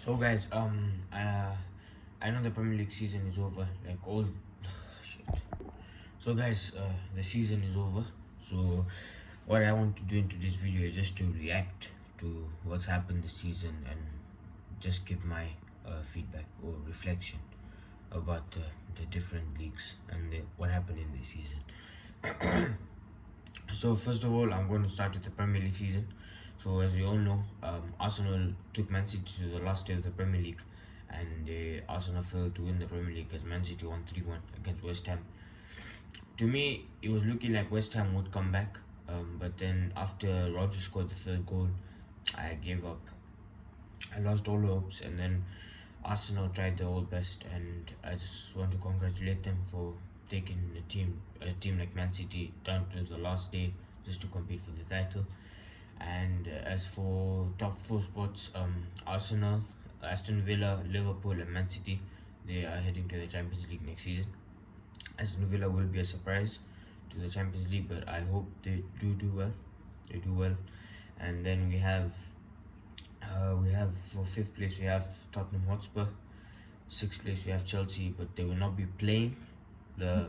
So guys, I know the Premier League season is over. Like all, shit. So guys, the season is over. So what I want to do into this video is just to react to what's happened this season and just give my feedback or reflection about the different leagues and what happened in this season. So first of all, I'm going to start with the Premier League season. So as we all know, Arsenal took Man City to the last day of the Premier League, and Arsenal failed to win the Premier League as Man City won 3-1 against West Ham. To me, it was looking like West Ham would come back, but then after Rodgers scored the third goal, I gave up. I lost all hopes, and then Arsenal tried their whole best, and I just want to congratulate them for taking a team like Man City down to the last day just to compete for the title. And as for top four spots, Arsenal, Aston Villa, Liverpool, and Man City, they are heading to the Champions League next season. Aston Villa will be a surprise to the Champions League, but I hope they do well. They do well, and then we have for fifth place we have Tottenham Hotspur. Sixth place we have Chelsea, but they will not be playing the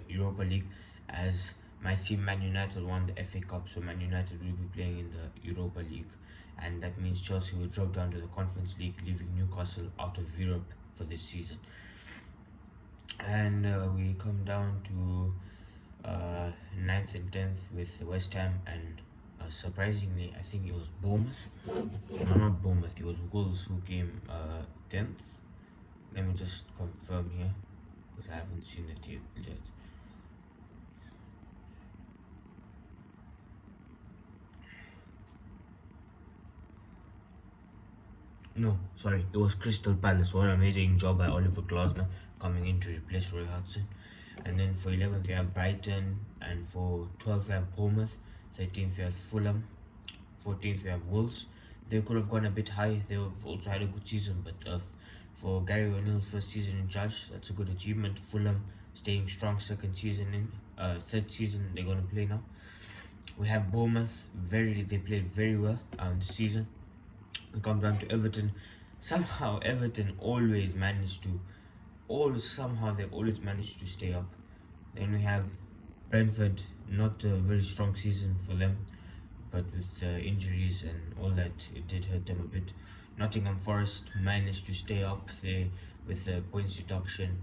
Europa League as my team Man United won the FA Cup, so Man United will be playing in the Europa League, and that means Chelsea will drop down to the Conference League, leaving Newcastle out of Europe for this season. And we come down to 9th and 10th with West Ham, and surprisingly, I think it was Bournemouth. No, not Bournemouth. It was Wolves who came 10th. Let me just confirm here because I haven't seen the table yet. No, sorry, it was Crystal Palace. What an amazing job by Oliver Glasner coming in to replace Roy Hodgson. And then for 11th we have Brighton, and for 12th we have Bournemouth, 13th we have Fulham, 14th we have Wolves. They could have gone a bit high. They have also had a good season, but for Gary O'Neill's first season in charge, that's a good achievement. Fulham staying strong, third season they're going to play now. We have Bournemouth, they played very well this season. We come down to Everton. Somehow Everton always managed to they've always managed to stay up. Then we have Brentford, not a very strong season for them, but with injuries and all that, it did hurt them a bit. Nottingham Forest managed to stay up there with the points deduction.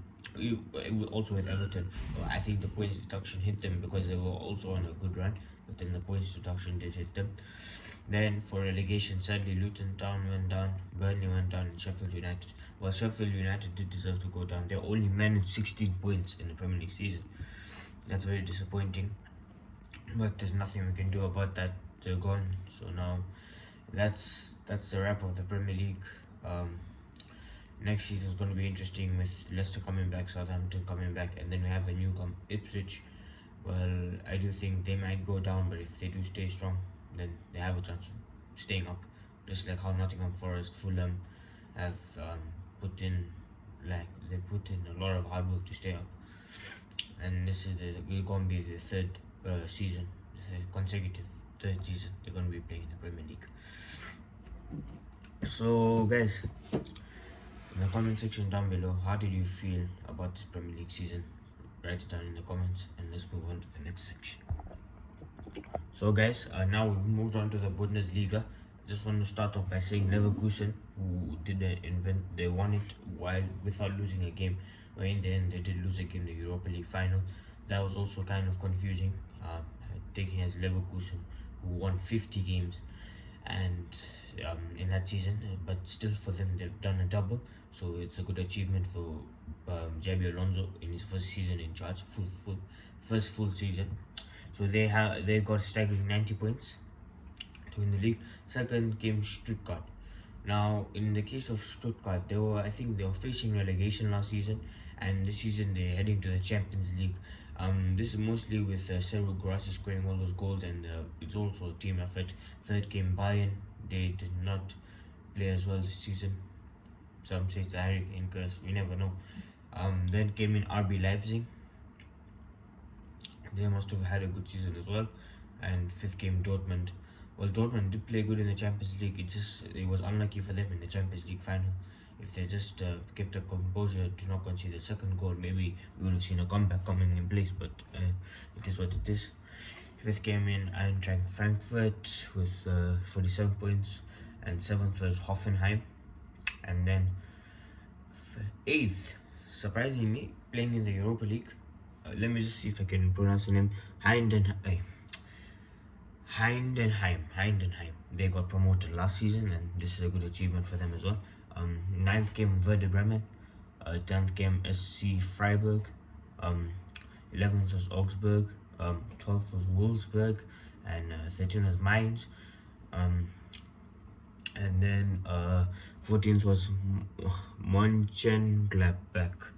Also with Everton, I think the points deduction hit them because they were also on a good run, but then the points deduction did hit them. Then for relegation, sadly, Luton Town went down, Burnley went down, and Sheffield United. Well, Sheffield United did deserve to go down. They only managed 16 points in the Premier League season. That's very disappointing, but there's nothing we can do about that. They're gone. So now that's the wrap of the Premier League. Next season is going to be interesting with Leicester coming back, Southampton coming back, and then we have a newcomer, Ipswich. Well, I do think they might go down, but if they do stay strong, then they have a chance of staying up, just like how Nottingham Forest, Fulham have put in a lot of hard work to stay up. And this is going to be the third season, consecutive third season they're going to be playing in the Premier League. So guys, in the comment section down below, how did you feel about this Premier League season? Write it down in the comments, and let's move on to the next section. So guys, now we've moved on to the Bundesliga. Just want to start off by saying Leverkusen, who they won it without losing a game. Well, in the end, they did lose a game, the Europa League final. That was also kind of confusing, taking as Leverkusen, who won 50 games and in that season, but still for them, they've done a double. So it's a good achievement for Xabi Alonso in his first season in charge, first full season. So they got staggering 90 points to win the league. Second came Stuttgart. Now in the case of Stuttgart, I think they were facing relegation last season, and this season they're heading to the Champions League. This is mostly with Sergio Guirassy scoring all those goals, and it's also a team effort. Third came Bayern. They did not play as well this season. Some say it's a Harry Kane curse. We never know. Then came in RB Leipzig. They must have had a good season as well. And fifth came Dortmund. Well, Dortmund did play good in the Champions League. It was unlucky for them in the Champions League final. If they just kept the composure to not concede the second goal, maybe we would have seen a comeback coming in place. But it is what it is. Fifth came in Eintracht Frankfurt with 47 points, and seventh was Hoffenheim, and then eighth, surprisingly, playing in the Europa League. Let me just see if I can pronounce the name. Heidenheim. They got promoted last season, and this is a good achievement for them as well. Ninth came Werder Bremen. 10th came SC Freiburg. 11th was Augsburg. 12th was Wolfsburg, and 13th was Mainz. And then 14th was Mönchengladbach.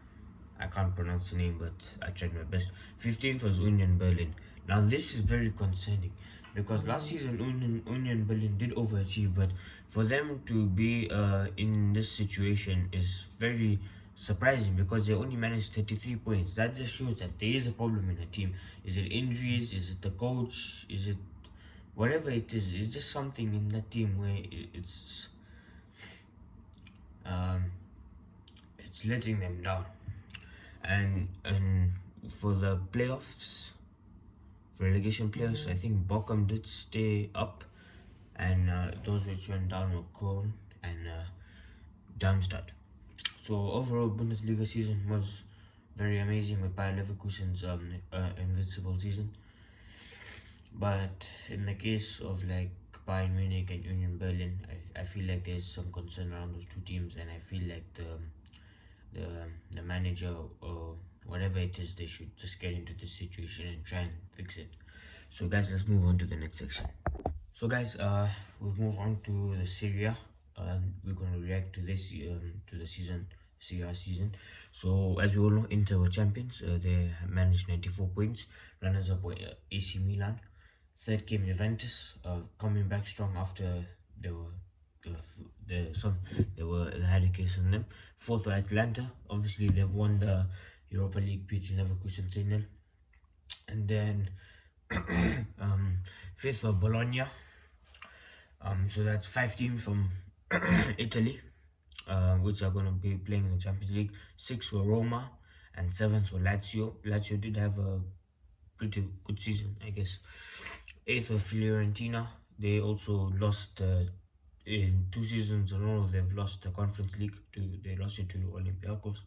I can't pronounce the name, but I tried my best. 15th was Union Berlin. Now this is very concerning because last season Union Berlin did overachieve, but for them to be in this situation is very surprising because they only managed 33 points. That just shows that there is a problem in the team. Is it injuries? Is it the coach? Is it whatever it is? It's just something in that team where it's letting them down. And for the playoffs, for relegation playoffs, I think Bochum did stay up, and those which went down were Köln and Darmstadt. So overall, Bundesliga season was very amazing with Bayer Leverkusen's invincible season. But in the case of like Bayern Munich and Union Berlin, I feel like there's some concern around those two teams, and I feel like the manager or whatever it is, they should just get into this situation and try and fix it. So guys, let's move on to the next section. So guys, we'll move on to the Serie A. We're going to react to this to the Serie A season. So as you all know, Inter were champions. They managed 94 points. Runners up were AC Milan. Third came Juventus, coming back strong after they had a case on them. Fourth were Atlanta. Obviously, they've won the Europa League, beating Leverkusen 3-0. And then fifth were Bologna. So that's 5 teams from Italy, which are going to be playing in the Champions League. 6 were Roma, and 7th were Lazio. Lazio did have a pretty good season, I guess. 8th were Fiorentina. They also lost in 2 seasons in a row. They've lost the Conference League. They lost it to Olympiacos.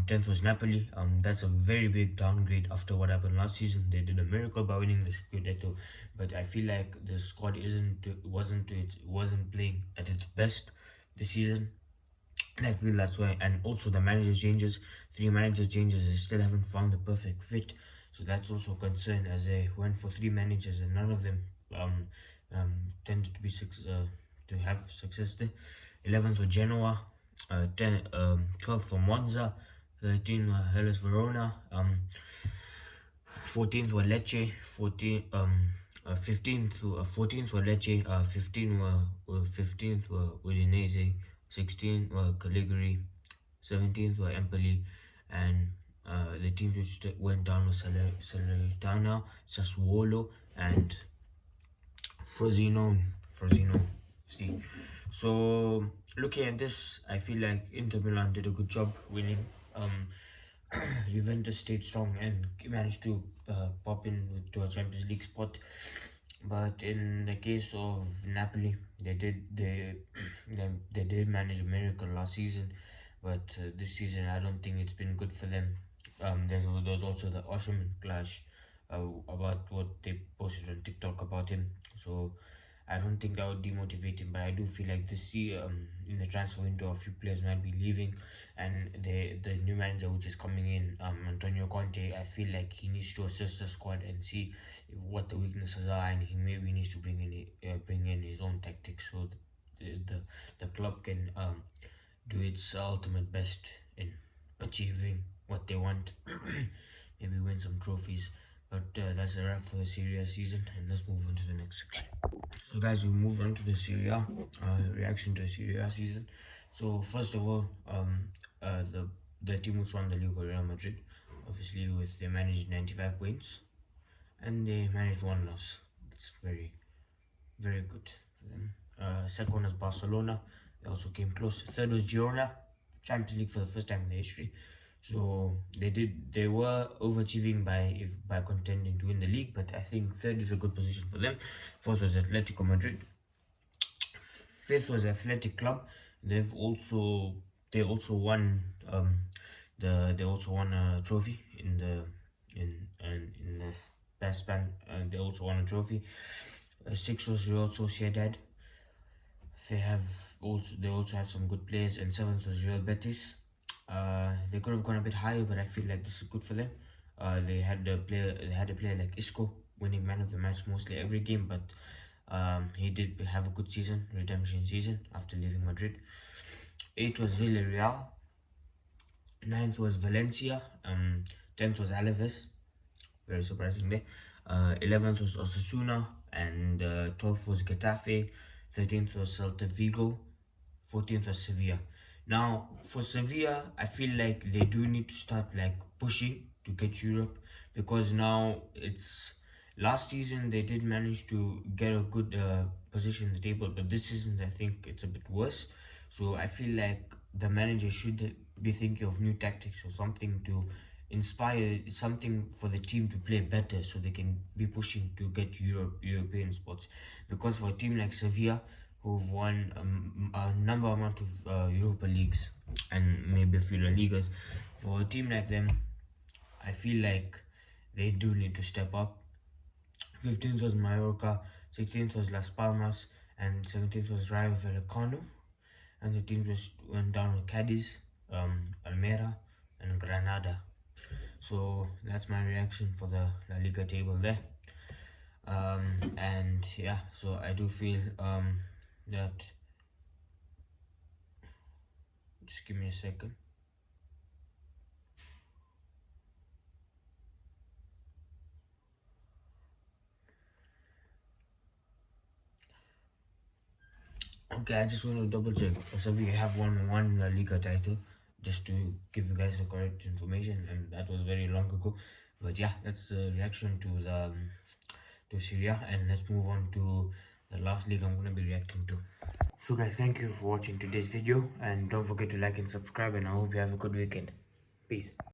10th was Napoli. That's a very big downgrade after what happened last season. They did a miracle by winning the Scudetto, but I feel like the squad wasn't playing at its best this season, and I feel that's why. And also the manager changes, 3 manager changes. They still haven't found the perfect fit, so that's also a concern as they went for 3 managers and none of them tended to be to have success there. 11th were Genoa. 12th for Monza. 13th were Hellas Verona. 14th were Lecce. 14th were Lecce. 15th were Udinese. 16th were Cagliari. 17th were Empoli, and the teams which went down were Salernitana, Sassuolo, and Frosinone. See, so looking at this, I feel like Inter Milan did a good job winning. Juventus stayed strong and managed to pop in to a Champions League spot. But in the case of Napoli, they did manage a miracle last season, but this season I don't think it's been good for them. There was also the Osimhen clash about what they posted on TikTok about him. So I don't think that would demotivate him, but I do feel like this year in the transfer window, a few players might be leaving, and the new manager which is coming in, Antonio Conte, I feel like he needs to assess the squad and see what the weaknesses are, and he maybe needs to bring in his own tactics so the club can do its ultimate best in achieving what they want, maybe win some trophies. But that's a wrap for the Serie A season, and let's move on to the next section. So guys, we move on to the Serie A reaction to the Serie A season. So first of all, the team which won the league were Real Madrid. Obviously, they managed 95 points, and they managed 1 loss. That's very very good for them. Second was Barcelona. They also came close. Third was Girona, Champions League for the first time in their history. So they were overachieving by contending to win the league, but I think third is a good position for them. Fourth was Atletico Madrid. Fifth was Athletic Club. They also won they also won a trophy in the best span. They also won a trophy. Six was Real Sociedad. They also have some good players. And seventh was Real Betis. They could have gone a bit higher, but I feel like this is good for them. They had a player like Isco winning man of the match mostly every game, but he did have a good season, redemption season after leaving Madrid. 8th was Villarreal. 9th was Valencia. 10th was Alaves. Very surprising there. 11th was Osasuna, and 12th was Getafe. 13th was Celta Vigo. 14th was Sevilla. Now, for Sevilla, I feel like they do need to start like pushing to get Europe, because now it's last season they did manage to get a good position in the table, but this season I think it's a bit worse. So I feel like the manager should be thinking of new tactics or something to inspire something for the team to play better, so they can be pushing to get European spots. Because for a team like Sevilla, who've won a number amount of Europa Leagues and maybe a few La Ligas, for a team like them, I feel like they do need to step up. 15th was Mallorca, 16th was Las Palmas, and 17th was Rayo Vallecano. And the teams went down with Cadiz, Almera, and Granada. So that's my reaction for the La Liga table there. And yeah, so I do feel that. Just give me a second. Okay, I just want to double check. So we have won one La Liga title, just to give you guys the correct information, and that was very long ago. But yeah, that's the reaction to Syria, and let's move on to the last league I'm gonna be reacting to. So guys, thank you for watching today's video, and don't forget to like and subscribe, and I hope you have a good weekend. Peace.